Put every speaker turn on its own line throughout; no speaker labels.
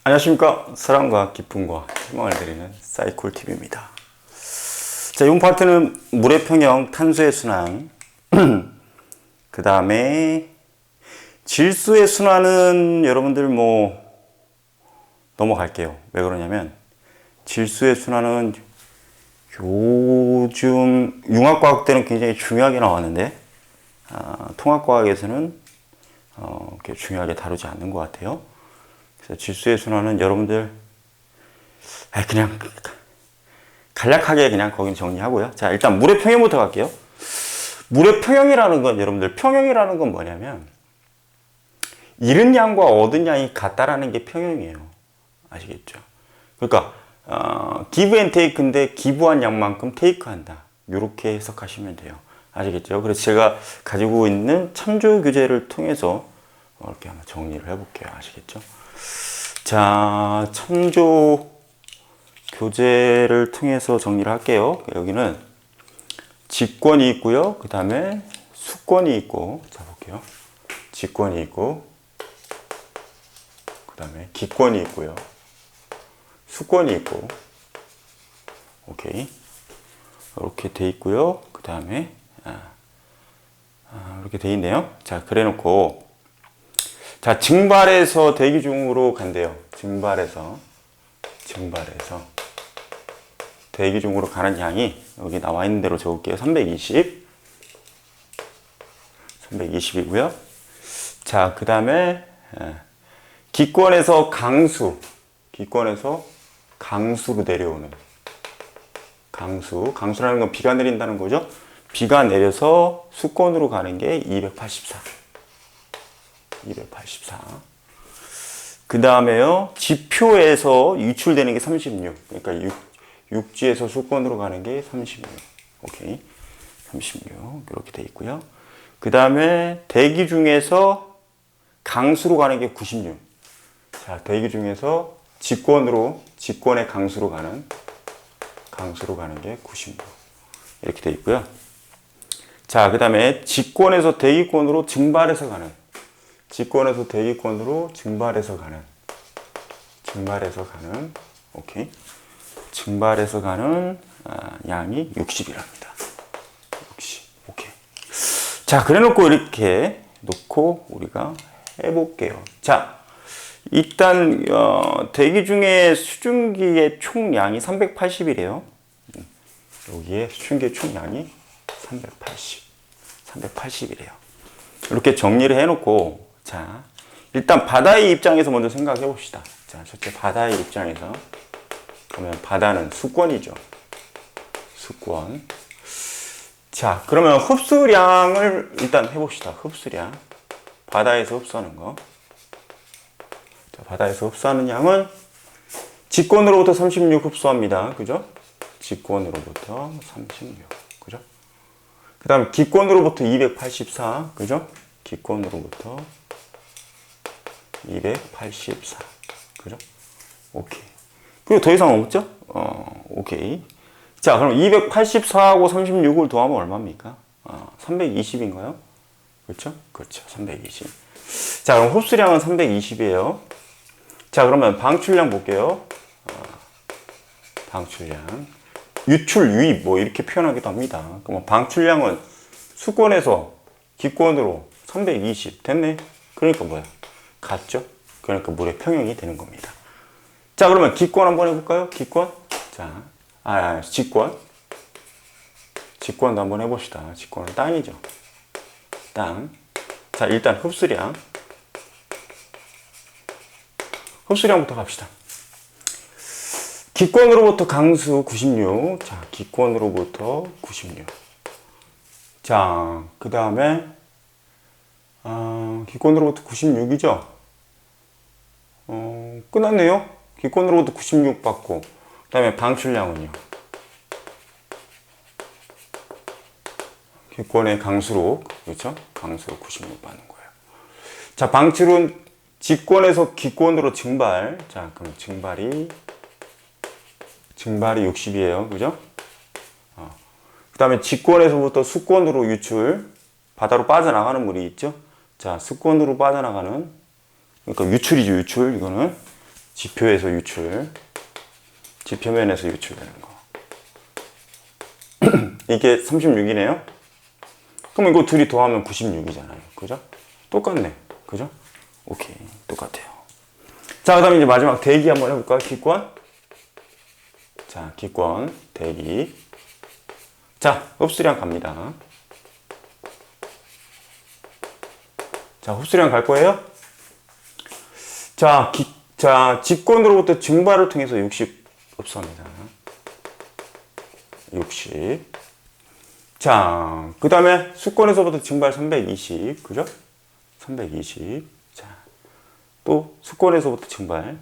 안녕하십니까. 사랑과 기쁨과 희망을 드리는 사이콜TV입니다. 자, 이번 파트는 물의 평형, 탄소의 순환, 그 다음에 질소의 순환은 여러분들 넘어갈게요. 왜 그러냐면 질소의 순환은 요즘 융합과학 때는 굉장히 중요하게 나왔는데 통합과학에서는 그렇게 중요하게 다루지 않는 것 같아요. 그래서 질소의 순환은 여러분들 그냥 간략하게 그냥 거긴 정리하고요. 자, 일단 물의 평형부터 갈게요. 물의 평형이라는 건 여러분들 평형이라는 건 뭐냐면 잃은 양과 얻은 양이 같다라는 게 평형이에요. 아시겠죠? 그러니까 give and take인데 기부한 양만큼 테이크한다. 이렇게 해석하시면 돼요. 아시겠죠? 그래서 제가 가지고 있는 참조 교재를 통해서 이렇게 한번 정리를 해볼게요. 아시겠죠? 자, 참조 교재를 통해서 정리를 할게요. 여기는 직권이 있고요. 그 다음에 수권이 있고, 자, 볼게요. 직권이 있고, 그 다음에 기권이 있고요. 수권이 있고, 오케이. 이렇게 돼 있고요. 그 다음에, 이렇게 돼 있네요. 자, 그래 놓고, 자, 증발해서 대기 중으로 간대요. 증발해서 대기 중으로 가는 양이 여기 나와 있는 대로 적을게요. 320이고요. 자, 그 다음에 기권에서 강수로 내려오는 강수라는 건 비가 내린다는 거죠. 비가 내려서 수권으로 가는 게 284. 그 다음에요, 지표에서 유출되는 게 36. 그러니까 육지에서 수권으로 가는 게 36. 오케이. 36. 이렇게 돼 있고요. 그 다음에 대기 중에서 강수로 가는 게 96. 자, 대기 중에서 직권의 강수로 가는 게 96. 이렇게 돼 있고요. 자, 그 다음에 직권에서 대기권으로 증발해서 가는 오케이. 증발해서 가는 양이 60이랍니다. 60. 오케이. 자, 그래 놓고 이렇게 놓고 우리가 해볼게요. 자, 일단 대기 중에 수증기의 총량이 380이래요. 여기에 수증기의 총량이 380이래요. 이렇게 정리를 해놓고, 자, 일단 바다의 입장에서 먼저 생각해 봅시다. 자, 첫째 바다의 입장에서. 그러면 바다는 수권이죠. 수권. 자, 그러면 흡수량을 일단 해봅시다. 흡수량. 바다에서 흡수하는 거. 자, 바다에서 흡수하는 양은 직권으로부터 36 흡수합니다. 그죠? 직권으로부터 36. 그죠? 그 다음에 기권으로부터 284. 그죠? 기권으로부터 284. 그죠? 오케이. 그리고 더 이상 없죠? 오케이. 자, 그럼 284하고 36을 더하면 얼마입니까? 320인가요? 그렇죠? 그렇죠. 320. 자, 그럼 흡수량은 320이에요. 자, 그러면 방출량 볼게요. 방출량. 유출, 유입, 이렇게 표현하기도 합니다. 그럼 방출량은 수권에서 기권으로 320 됐네? 그러니까 뭐야? 같죠? 그러니까 물의 평형이 되는 겁니다. 자, 그러면 기권 한번 해볼까요? 기권? 자, 직권도 한번 해봅시다. 직권은 땅이죠. 땅. 자, 일단 흡수량부터 갑시다. 기권으로부터 강수 96. 자, 기권으로부터 96. 자, 그 다음에 기권으로부터 96이죠. 끝났네요. 기권으로부터 96 받고, 그 다음에 방출량은요. 기권의 강수로, 그렇죠? 강수로 96 받는 거예요. 자, 방출은 직권에서 기권으로 증발. 자, 그럼 증발이 60이에요. 그죠? 그 다음에 직권에서부터 수권으로 유출. 바다로 빠져나가는 물이 있죠? 자, 수권으로 빠져나가는, 그러니까 유출이죠, 유출. 이거는 지표에서 유출, 지표면에서 유출되는 거. 이게 36이네요. 그럼 이거 둘이 더하면 96이잖아요. 그죠? 똑같네. 그죠? 오케이. 똑같아요. 자, 그 다음에 이제 마지막 대기 한번 해볼까요? 기권. 자, 기권, 대기. 자, 흡수량 갑니다. 자, 흡수량 갈 거예요. 자, 직권으로부터 증발을 통해서 60 흡수합니다. 60. 자, 그 다음에 수권에서부터 증발 320. 그죠? 320. 자, 또 수권에서부터 증발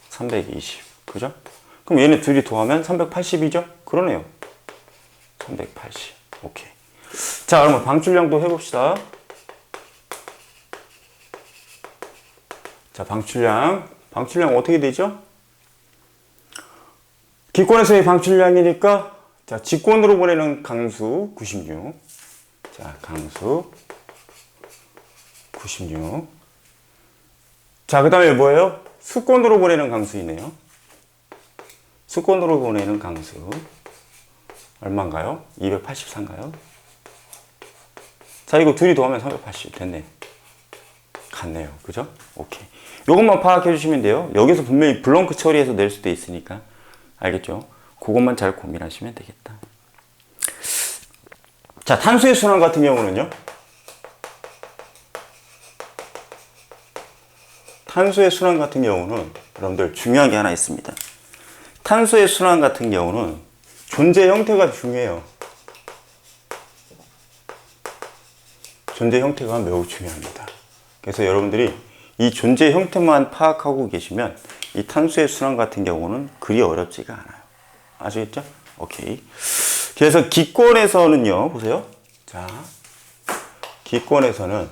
320. 그죠? 그럼 얘네 둘이 더하면 380이죠? 그러네요. 380. 오케이. 자, 그러면 방출량도 해봅시다. 자, 방출량 어떻게 되죠? 기권에서의 방출량이니까, 자, 직권으로 보내는 강수 96. 자, 강수 96. 자, 그 다음에 뭐예요? 수권으로 보내는 강수이네요. 수권으로 보내는 강수. 얼마인가요? 284인가요? 자, 이거 둘이 더하면 380 됐네. 같네요. 그죠? 오케이. 요것만 파악해 주시면 돼요. 여기서 분명히 블렁크 처리해서 낼 수도 있으니까. 알겠죠? 그것만 잘 고민하시면 되겠다. 자, 탄수의 순환 같은 경우는요. 탄수의 순환 같은 경우는 여러분들 중요한 게 하나 있습니다. 탄수의 순환 같은 경우는 존재 형태가 중요해요. 존재 형태가 매우 중요합니다. 그래서 여러분들이 이 존재 형태만 파악하고 계시면 이 탄수의 순환 같은 경우는 그리 어렵지가 않아요. 아시겠죠? 오케이. 그래서 기권에서는요, 보세요. 자, 기권에서는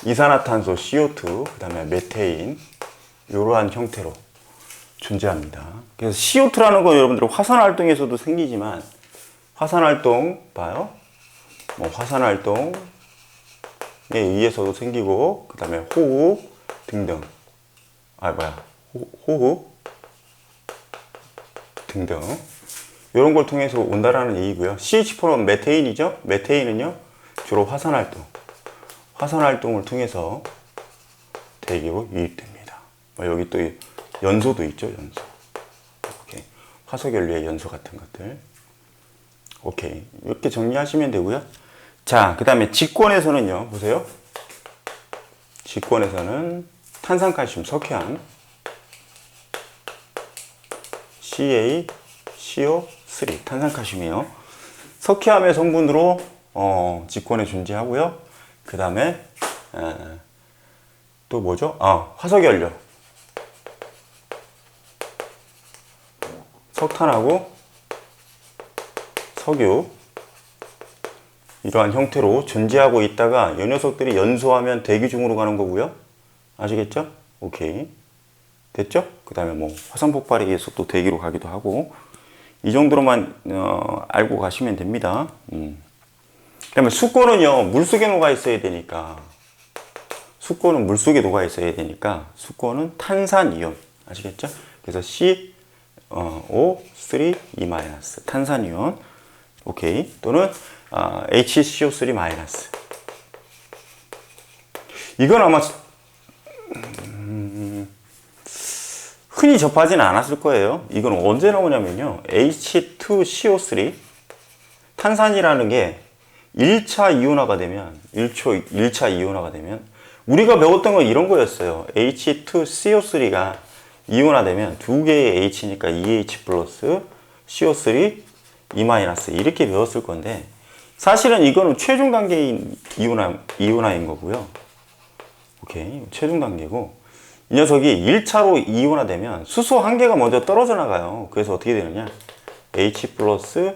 이산화탄소 CO2, 그 다음에 메테인, 이러한 형태로 존재합니다. 그래서 CO2라는 건 여러분들 화산활동에서도 생기지만, 화산활동, 봐요. 뭐 화산활동에 의해서도 생기고, 그 다음에 호흡 등등. 호흡 등등. 이런 걸 통해서 온다라는 얘기고요. CH4는 메테인이죠. 메테인은요, 주로 화산활동을 통해서 대기로 유입됩니다. 여기 또 연소도 있죠, 연소. 오케이. 화석연료의 연소 같은 것들. 오케이. 이렇게 정리하시면 되고요. 자, 그 다음에 직권에서는요, 보세요. 직권에서는 탄산칼슘, 석회암, CaCO3, 탄산칼슘이에요. 석회암의 성분으로 직권에 존재하고요. 그 다음에 또 뭐죠? 화석연료, 석탄하고 석유, 이러한 형태로 존재하고 있다가 이 녀석들이 연소하면 대기 중으로 가는 거고요. 아시겠죠? 오케이. 됐죠? 그 다음에 뭐 화산 폭발에 의해서 또 대기로 가기도 하고, 이 정도로만 알고 가시면 됩니다. 그 다음에 수권은요, 물속에 녹아 있어야 되니까, 수권은 물속에 녹아 있어야 되니까, 수권은 탄산이온. 아시겠죠? 그래서 CO3 2- 탄산이온. 오케이. 또는 HCO3-. 이건 아마 흔히 접하지는 않았을 거예요. 이건 언제 나오냐면요, H2CO3, 탄산이라는 게 1차 이온화가 되면, 1차 이온화가 되면, 우리가 배웠던 건 이런 거였어요. H2CO3가 이온화되면 두 개의 H니까 2H 플러스 CO3 2- 이렇게 배웠을 건데, 사실은 이거는 최종 단계인 이온화인 거고요. 오케이. 최종 단계고, 이 녀석이 1차로 이온화되면 수소 한 개가 먼저 떨어져 나가요. 그래서 어떻게 되느냐, H 플러스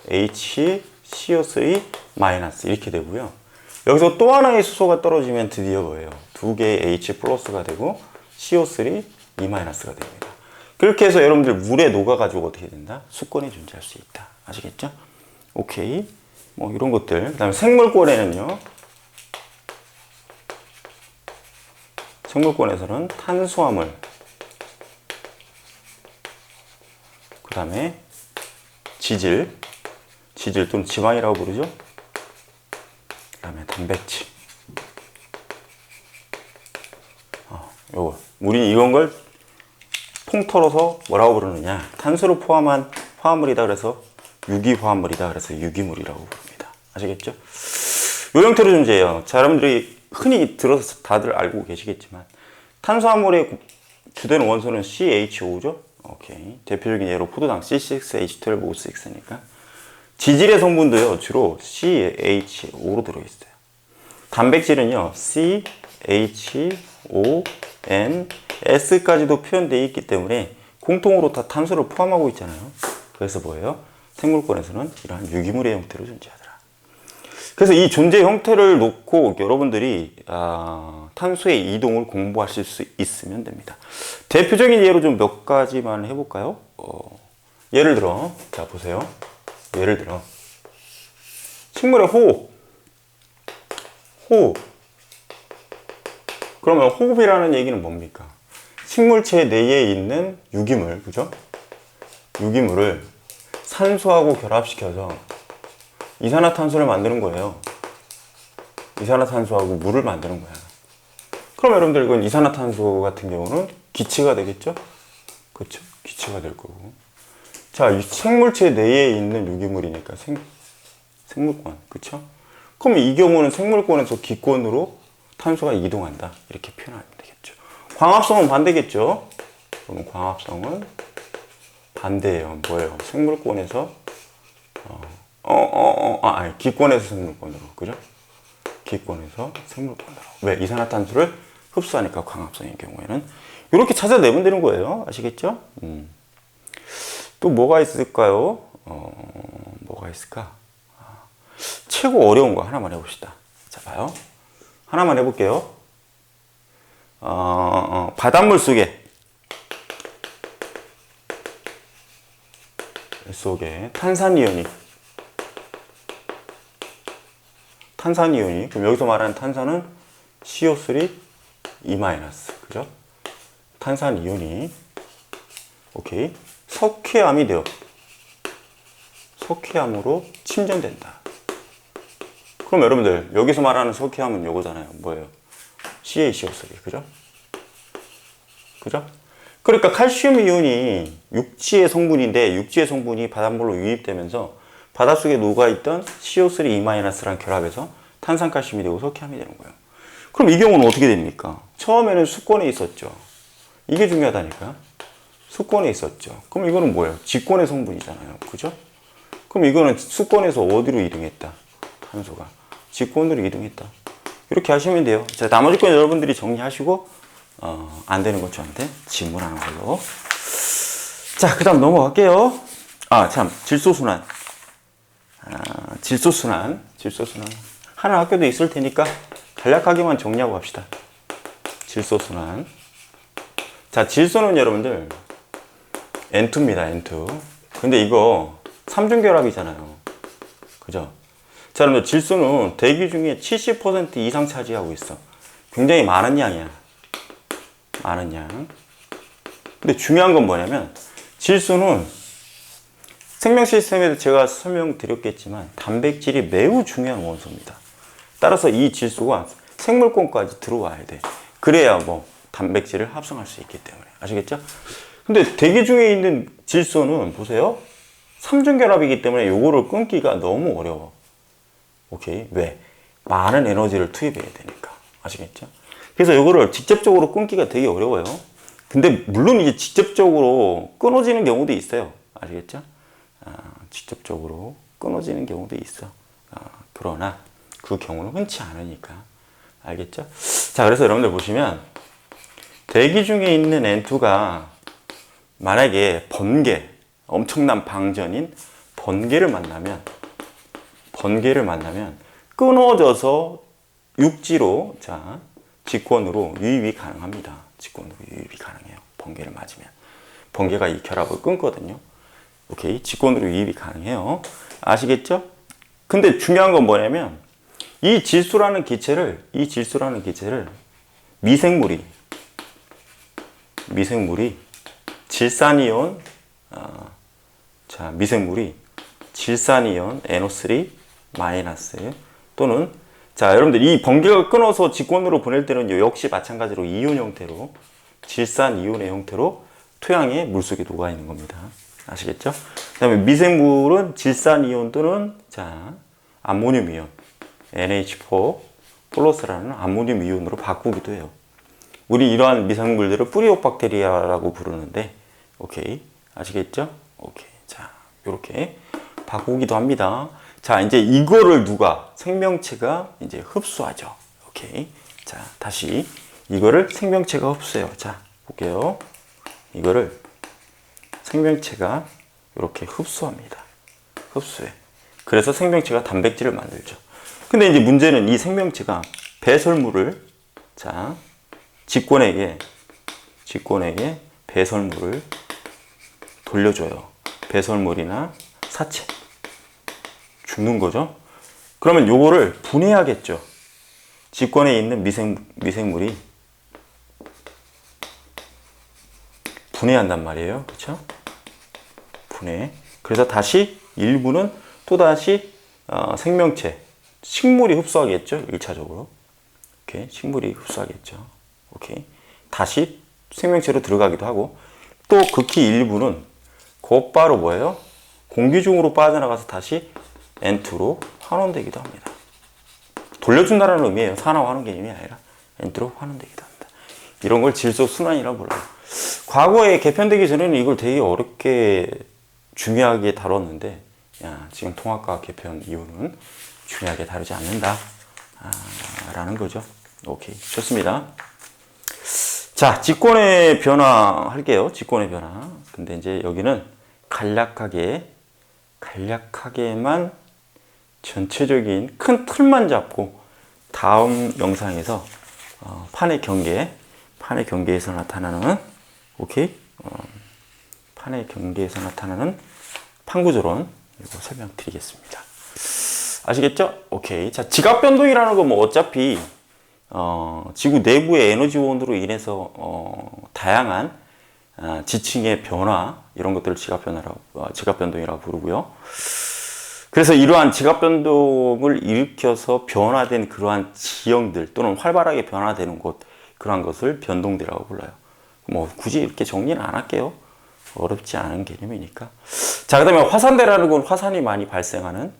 HCO3 마이너스 이렇게 되고요. 여기서 또 하나의 수소가 떨어지면 드디어 뭐예요? 두 개의 H 플러스가 되고 CO3 2-가 됩니다. 그렇게 해서 여러분들 물에 녹아가지고 어떻게 된다? 수권이 존재할 수 있다. 아시겠죠? 오케이. 뭐 이런 것들. 그 다음에 생물권에는요, 생물권에서는 탄수화물, 그 다음에 지질 또는 지방이라고 부르죠. 그 다음에 단백질. 요거 우리 이런 걸 통틀어서 뭐라고 부르느냐, 탄수를 포함한 화합물이다 그래서 유기화합물이다 그래서 유기물이라고 부릅니다. 아시겠죠? 요 형태로 존재해요. 자, 여러분들이 흔히 들어서 다들 알고 계시겠지만 탄수화물의 주된 원소는 CHO죠. 오케이. 대표적인 예로 포도당 C6H12O6니까 지질의 성분도요 주로 CHO로 들어있어요. 단백질은요 CHONS까지도 표현되어 있기 때문에 공통으로 다 탄수를 포함하고 있잖아요. 그래서 뭐예요? 생물권에서는 이러한 유기물의 형태로 존재하더라. 그래서 이 존재 형태를 놓고 여러분들이 탄소의 이동을 공부하실 수 있으면 됩니다. 대표적인 예로 좀 몇 가지만 해볼까요? 예를 들어, 자 보세요. 예를 들어 식물의 호흡. 그러면 호흡이라는 얘기는 뭡니까? 식물체 내에 있는 유기물, 그죠? 유기물을 산소하고 결합시켜서 이산화탄소를 만드는 거예요. 이산화탄소하고 물을 만드는 거야. 그럼 여러분들 이건 이산화탄소 같은 경우는 기체가 되겠죠? 그렇죠? 기체가 될 거고. 자, 이 생물체 내에 있는 유기물이니까 생물권, 그렇죠? 그럼 이 경우는 생물권에서 기권으로 탄소가 이동한다. 이렇게 표현하면 되겠죠. 광합성은 반대겠죠? 그러면 광합성은 반대예요. 뭐예요? 생물권에서 아니 기권에서 생물권으로, 그죠? 기권에서 생물권으로. 왜? 이산화탄소를 흡수하니까 광합성인 경우에는 이렇게 찾아내면 되는 거예요. 아시겠죠? 또 뭐가 있을까요? 뭐가 있을까? 최고 어려운 거 하나만 해봅시다. 자, 봐요. 하나만 해볼게요. 바닷물 속에 탄산이온이, 그럼 여기서 말하는 탄산은 CO3 E-, 그죠? 탄산이온이, 오케이, 석회암이 되어 석회암으로 침전된다. 그럼 여러분들 여기서 말하는 석회암은 요거잖아요. 뭐예요? CaCO3, 그죠? 그죠? 그러니까 칼슘 이온이 육지의 성분인데 육지의 성분이 바닷물로 유입되면서 바닷속에 녹아있던 CO3 E-랑 결합해서 탄산칼슘이 되고 석회암이 되는 거예요. 그럼 이 경우는 어떻게 됩니까? 처음에는 수권에 있었죠. 이게 중요하다니까. 수권에 있었죠. 그럼 이거는 뭐예요? 직권의 성분이잖아요. 그죠? 그럼 이거는 수권에서 어디로 이동했다? 탄소가 직권으로 이동했다. 이렇게 하시면 돼요. 자, 나머지 건 여러분들이 정리하시고 안 되는 것 저한테 질문하는 걸로. 자, 그 다음 넘어갈게요. 참, 질소순환. 질소순환 하는 학교도 있을 테니까 간략하게만 정리하고 갑시다. 질소순환. 자, 질소는 여러분들 N2입니다. N2. 근데 이거 삼중결합이잖아요. 그죠? 자, 여러분들 질소는 대기 중에 70% 이상 차지하고 있어. 굉장히 많은 양이야. 많은 양. 근데 중요한 건 뭐냐면 질소는 생명 시스템에도 제가 설명드렸겠지만 단백질이 매우 중요한 원소입니다. 따라서 이 질소가 생물권까지 들어와야 돼. 그래야 뭐 단백질을 합성할 수 있기 때문에. 아시겠죠? 근데 대기 중에 있는 질소는 보세요. 삼중결합이기 때문에 요거를 끊기가 너무 어려워. 오케이. 왜? 많은 에너지를 투입해야 되니까. 아시겠죠? 그래서 요거를 직접적으로 끊기가 되게 어려워요. 근데 물론 이제 직접적으로 끊어지는 경우도 있어요. 아시겠죠? 직접적으로 끊어지는 경우도 있어. 그러나 그 경우는 흔치 않으니까. 알겠죠? 자, 그래서 여러분들 보시면 대기 중에 있는 N2가 만약에 번개, 엄청난 방전인 번개를 만나면 끊어져서 육지로, 자, 직권으로 유입이 가능합니다. 직권으로 유입이 가능해요. 번개를 맞으면. 번개가 이 결합을 끊거든요. 오케이. 직권으로 유입이 가능해요. 아시겠죠? 근데 중요한 건 뭐냐면 이 질소라는 기체를 미생물이 미생물이 질산이온, 자, 미생물이 질산이온 NO3 마이너스 또는 자, 여러분들 이 번개가 끊어서 직권으로 보낼 때는 역시 마찬가지로 이온 형태로 질산 이온의 형태로 토양에 물속에 녹아 있는 겁니다. 아시겠죠? 그다음에 미생물은 질산 이온 또는 자, 암모늄 이온 NH4 플러스라는 암모늄 이온으로 바꾸기도 해요. 우리 이러한 미생물들을 뿌리옥박테리아라고 부르는데, 오케이. 아시겠죠? 오케이. 자, 요렇게 바꾸기도 합니다. 자, 이제 이거를 누가? 생명체가 이제 흡수하죠. 오케이. 자, 다시. 이거를 생명체가 흡수해요. 자, 볼게요. 이거를 생명체가 이렇게 흡수합니다. 흡수해. 그래서 생명체가 단백질을 만들죠. 근데 이제 문제는 이 생명체가 배설물을, 자, 직권에게 배설물을 돌려줘요. 배설물이나 사체. 죽는 거죠. 그러면 요거를 분해하겠죠. 직권에 있는 미생물이 분해한단 말이에요. 그렇죠? 분해. 그래서 다시 일부는 또다시 생명체, 식물이 흡수하겠죠. 1차적으로. 오케이. 식물이 흡수하겠죠. 오케이. 다시 생명체로 들어가기도 하고 또 극히 일부는 곧바로 뭐예요? 공기 중으로 빠져나가서 다시 N2로 환원되기도 합니다. 돌려준다는 의미예요. 산화하는 개념이 아니라 N2로 환원되기도 합니다. 이런 걸 질소 순환이라고 불러요. 과거에 개편되기 전에는 이걸 되게 어렵게 중요하게 다뤘는데, 야, 지금 통합과 개편 이후는 중요하게 다루지 않는다 라는 거죠. 오케이, 좋습니다. 자, 직권의 변화 할게요. 직권의 변화. 근데 이제 여기는 간략하게만 전체적인 큰 틀만 잡고 다음 영상에서 판의 경계에서 나타나는, 오케이, 판의 경계에서 나타나는 판구조론 이거 설명드리겠습니다. 아시겠죠? 오케이. 자, 지각 변동이라는 건 뭐 어차피 지구 내부의 에너지원으로 인해서 다양한 지층의 변화 이런 것들을 지각 변동이라고 부르고요. 그래서 이러한 지각 변동을 일으켜서 변화된 그러한 지형들 또는 활발하게 변화되는 곳, 그러한 것을 변동대라고 불러요. 뭐 굳이 이렇게 정리는 안 할게요. 어렵지 않은 개념이니까. 자, 그다음에 화산대라는 건 화산이 많이 발생하는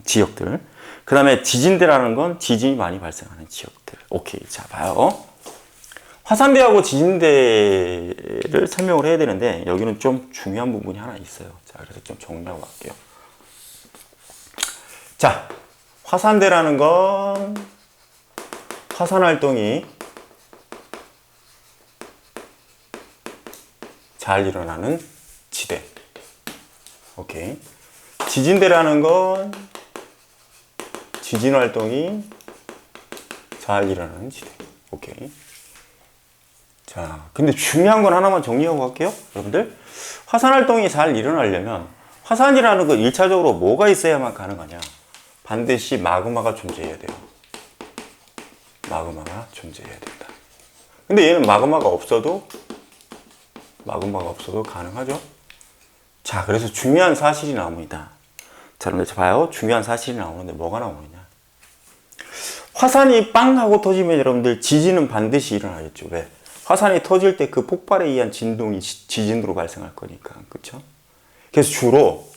지역들. 그 다음에 지진대라는 건 지진이 많이 발생하는 지역들. 오케이. 자, 봐요. 화산대하고 지진대를 설명을 해야 되는데 여기는 좀 중요한 부분이 하나 있어요. 자, 그래서 좀 정리하고 갈게요. 자, 화산대라는 건 화산 활동이 잘 일어나는 지대. 오케이. 지진대라는 건 지진 활동이 잘 일어나는 지대. 오케이. 자, 근데 중요한 건 하나만 정리하고 갈게요. 여러분들, 화산 활동이 잘 일어나려면 화산이라는 건 1차적으로 뭐가 있어야만 가능하냐? 반드시 마그마가 존재해야 돼요. 마그마가 존재해야 된다. 근데 얘는 마그마가 없어도 가능하죠? 자, 그래서 중요한 사실이 나옵니다. 자, 여러분들 봐요. 중요한 사실이 나오는데 뭐가 나오느냐? 화산이 빵 하고 터지면 여러분들 지진은 반드시 일어나겠죠. 왜? 화산이 터질 때 그 폭발에 의한 진동이 지진으로 발생할 거니까. 그렇죠? 그래서 주로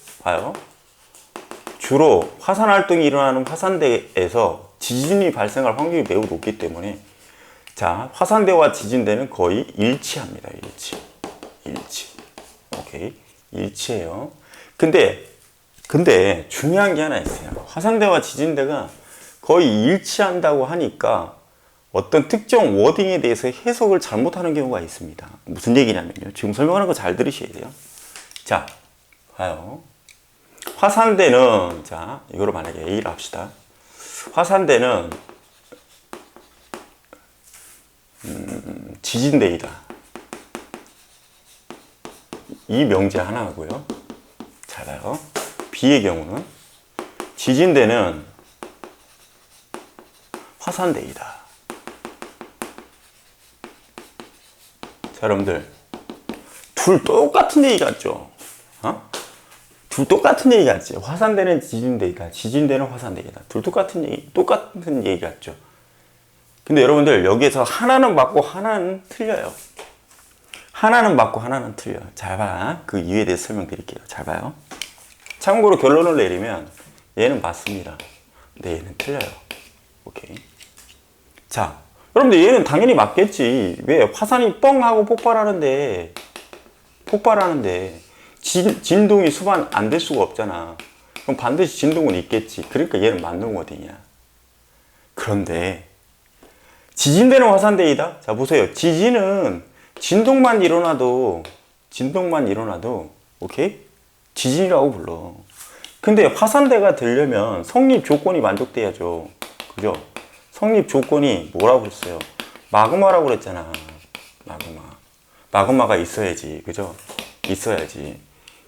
화산 활동이 일어나는 화산대에서 지진이 발생할 확률이 매우 높기 때문에, 자, 화산대와 지진대는 거의 일치합니다. 일치. 오케이. 일치해요. 근데 중요한 게 하나 있어요. 화산대와 지진대가 거의 일치한다고 하니까 어떤 특정 워딩에 대해서 해석을 잘못하는 경우가 있습니다. 무슨 얘기냐면요. 지금 설명하는 거 잘 들으셔야 돼요. 자, 봐요. 화산대는, 자, 이거를 만약에 A를 합시다. 화산대는 지진대이다. 이 명제 하나 하고요. 잘 봐요. B의 경우는 지진대는 화산대이다. 자, 여러분들. 둘 똑같은 얘기 같죠? 어? 둘 똑같은 얘기 같지? 화산대는 지진대이다. 지진대는 화산대이다. 둘 똑같은 얘기 같죠? 근데 여러분들, 여기에서 하나는 맞고 하나는 틀려요. 하나는 맞고 하나는 틀려요. 잘 봐. 그 이유에 대해서 설명드릴게요. 잘 봐요. 참고로 결론을 내리면 얘는 맞습니다. 근데 얘는 틀려요. 오케이. 자, 여러분들 얘는 당연히 맞겠지. 왜? 화산이 뻥 하고 폭발하는데 진동이 수반 안 될 수가 없잖아. 그럼 반드시 진동은 있겠지. 그러니까 얘는 맞는 거거든요. 그런데 지진대는 화산대이다. 자, 보세요. 지진은 진동만 일어나도 오케이? 지진이라고 불러. 근데 화산대가 되려면 성립 조건이 만족돼야죠. 그죠? 성립 조건이 뭐라고 그랬어요? 마그마라고 그랬잖아. 마그마가 있어야지. 그죠? 있어야지.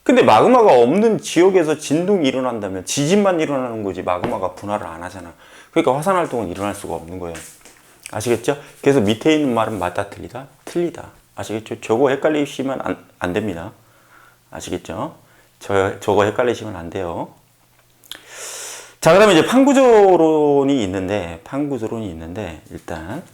근데 마그마가 없는 지역에서 진동이 일어난다면 지진만 일어나는 거지 마그마가 분할을 안 하잖아. 그러니까 화산 활동은 일어날 수가 없는 거예요. 아시겠죠? 그래서 밑에 있는 말은 맞다 틀리다? 틀리다. 아시겠죠? 저거 헷갈리시면 안 됩니다. 아시겠죠? 저거 헷갈리시면 안 돼요. 자, 그다음에 이제 판구조론이 있는데 일단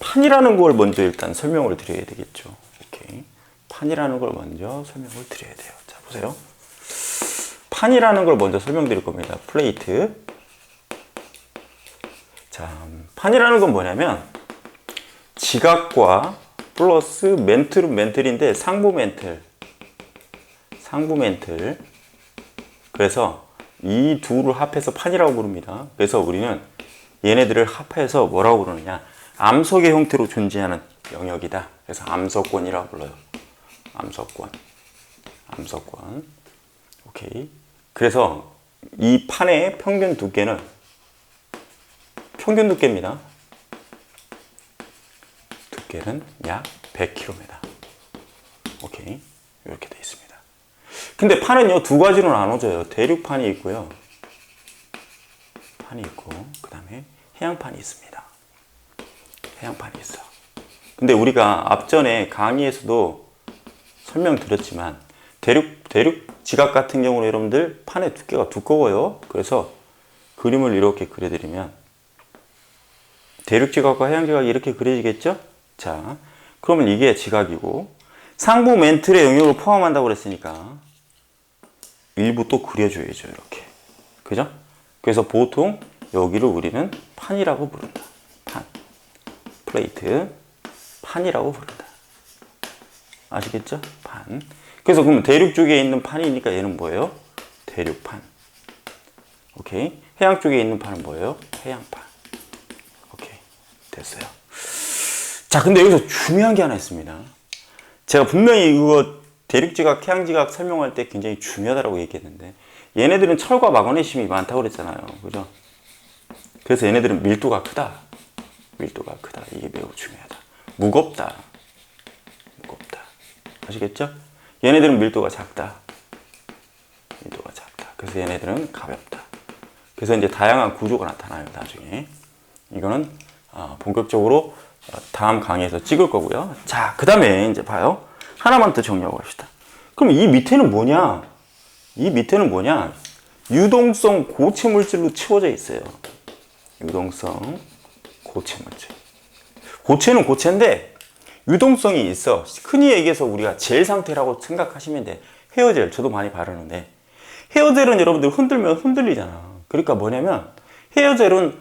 판이라는 걸 먼저 일단 설명을 드려야 되겠죠. 오케이. 판이라는 걸 먼저 설명을 드려야 돼요. 자, 보세요. 판이라는 걸 먼저 설명드릴 겁니다. 플레이트. 자, 판이라는 건 뭐냐면 지각과 플러스 멘틀인데 상부 멘틀. 그래서 이 둘을 합해서 판이라고 부릅니다. 그래서 우리는 얘네들을 합해서 뭐라고 부르느냐? 암석의 형태로 존재하는 영역이다. 그래서 암석권이라고 불러요. 암석권. 오케이. 그래서 이 판의 평균 두께입니다. 두께는 약 100km. 오케이. 이렇게 되어 있습니다. 근데 판은요, 두 가지로 나눠져요. 대륙판이 있고요. 그 다음에 해양판이 있습니다. 해양판이 있어. 근데 우리가 앞전에 강의에서도 설명드렸지만, 대륙 지각 같은 경우는 여러분들 판의 두께가 두꺼워요. 그래서 그림을 이렇게 그려드리면, 대륙 지각과 해양 지각이 이렇게 그려지겠죠? 자, 그러면 이게 지각이고, 상부 멘틀의 영역을 포함한다고 그랬으니까, 일부 또 그려줘야죠, 이렇게. 그죠? 그래서 보통 여기를 우리는 판이라고 부른다. 판. 플레이트. 판이라고 부른다. 아시겠죠? 판. 그래서 그러면 대륙 쪽에 있는 판이니까 얘는 뭐예요? 대륙판. 오케이. 해양 쪽에 있는 판은 뭐예요? 해양판. 오케이. 됐어요. 자, 근데 여기서 중요한 게 하나 있습니다. 제가 분명히 이거 대륙지각, 해양지각 설명할 때 굉장히 중요하다고 얘기했는데, 얘네들은 철과 마그네슘이 많다고 그랬잖아요. 그죠? 그래서 얘네들은 밀도가 크다. 이게 매우 중요하다. 무겁다. 아시겠죠? 얘네들은 밀도가 작다. 그래서 얘네들은 가볍다. 그래서 이제 다양한 구조가 나타나요, 나중에. 이거는 본격적으로 다음 강의에서 찍을 거고요. 자, 그 다음에 이제 봐요. 하나만 더 정리하고 갑시다. 그럼 이 밑에는 뭐냐? 유동성 고체 물질로 채워져 있어요. 유동성 고체 물질. 고체는 고체인데 유동성이 있어. 흔히 얘기해서 우리가 젤 상태라고 생각하시면 돼. 헤어젤 저도 많이 바르는데, 헤어젤은 여러분들 흔들면 흔들리잖아. 그러니까 뭐냐면 헤어젤은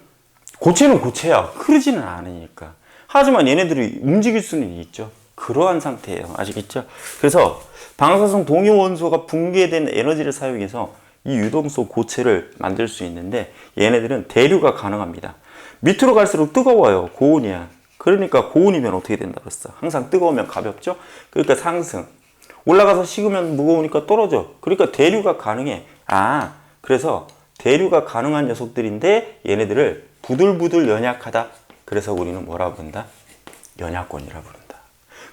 고체는 고체야. 흐르지는 않으니까. 하지만 얘네들이 움직일 수는 있죠. 그러한 상태예요. 아시겠죠? 그래서 방사성 동위 원소가 붕괴된 에너지를 사용해서 이 유동성 고체를 만들 수 있는데, 얘네들은 대류가 가능합니다. 밑으로 갈수록 뜨거워요. 고온이야. 그러니까 고온이면 어떻게 된다 그랬어? 항상 뜨거우면 가볍죠? 그러니까 상승. 올라가서 식으면 무거우니까 떨어져. 그러니까 대류가 가능해. 그래서 대류가 가능한 녀석들인데 얘네들을 부들부들 연약하다. 그래서 우리는 뭐라고 부른다? 연약권이라고 부른다.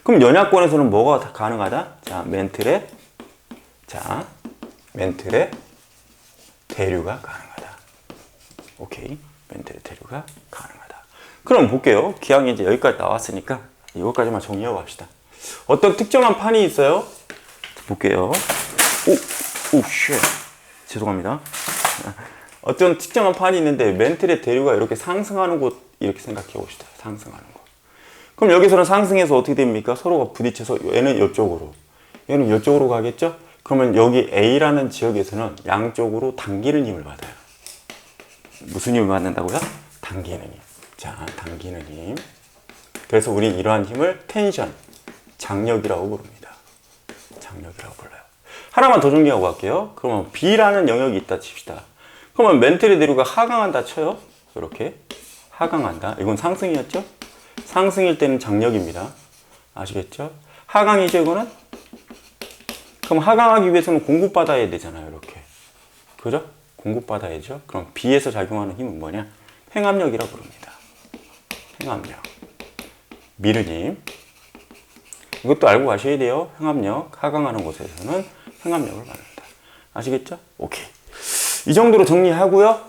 그럼 연약권에서는 뭐가 가능하다? 자, 멘틀에 대류가 가능하다. 오케이. 멘틀에 대류가 가능하다. 그럼 볼게요. 기왕이 이제 여기까지 나왔으니까 이것까지만 정리하고 갑시다. 어떤 특정한 판이 있어요? 볼게요. 쉣. 죄송합니다. 어떤 특정한 판이 있는데 멘틀의 대류가 이렇게 상승하는 곳 이렇게 생각해 봅시다. 상승하는 곳. 그럼 여기서는 상승해서 어떻게 됩니까? 서로가 부딪혀서 얘는 이쪽으로, 얘는 이쪽으로 가겠죠? 그러면 여기 A라는 지역에서는 양쪽으로 당기는 힘을 받아요. 무슨 힘을 받는다고요? 당기는 힘. 자, 당기는 힘. 그래서 우린 이러한 힘을 텐션, 장력이라고 부릅니다. 장력이라고 불러요. 하나만 더 정리하고 갈게요. 그러면 B라는 영역이 있다 칩시다. 그러면 멘틀의 대류가 하강한다 쳐요. 이렇게 하강한다. 이건 상승이었죠? 상승일 때는 장력입니다. 아시겠죠? 하강이죠, 이거는? 그럼 하강하기 위해서는 공급받아야 되잖아요, 이렇게. 그죠? 공급받아야죠. 그럼 B에서 작용하는 힘은 뭐냐? 횡압력이라고 부릅니다. 횡압력. 미는 힘. 이것도 알고 가셔야 돼요. 횡압력. 하강하는 곳에서는 횡압력을 받는다. 아시겠죠? 오케이. 이 정도로 정리하고요.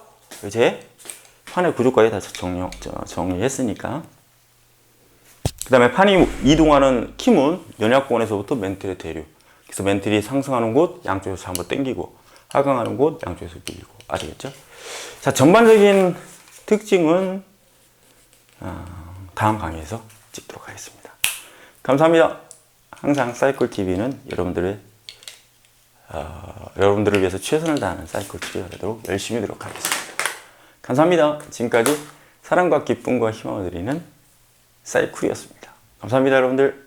이제 판의 구조까지 다 정리했으니까. 그 다음에 판이 이동하는 힘은 연약권에서부터 멘틀의 대류. 그래서 멘틀이 상승하는 곳 양쪽에서 한번 당기고 하강하는 곳 양쪽에서 밀고. 아시겠죠? 자, 전반적인 특징은 다음 강의에서 찍도록 하겠습니다. 감사합니다. 항상 사이클TV는 여러분들을 위해서 최선을 다하는 사이클TV가 되도록 열심히 노력하겠습니다. 감사합니다. 지금까지 사랑과 기쁨과 희망을 드리는 사이클이었습니다. 감사합니다, 여러분들.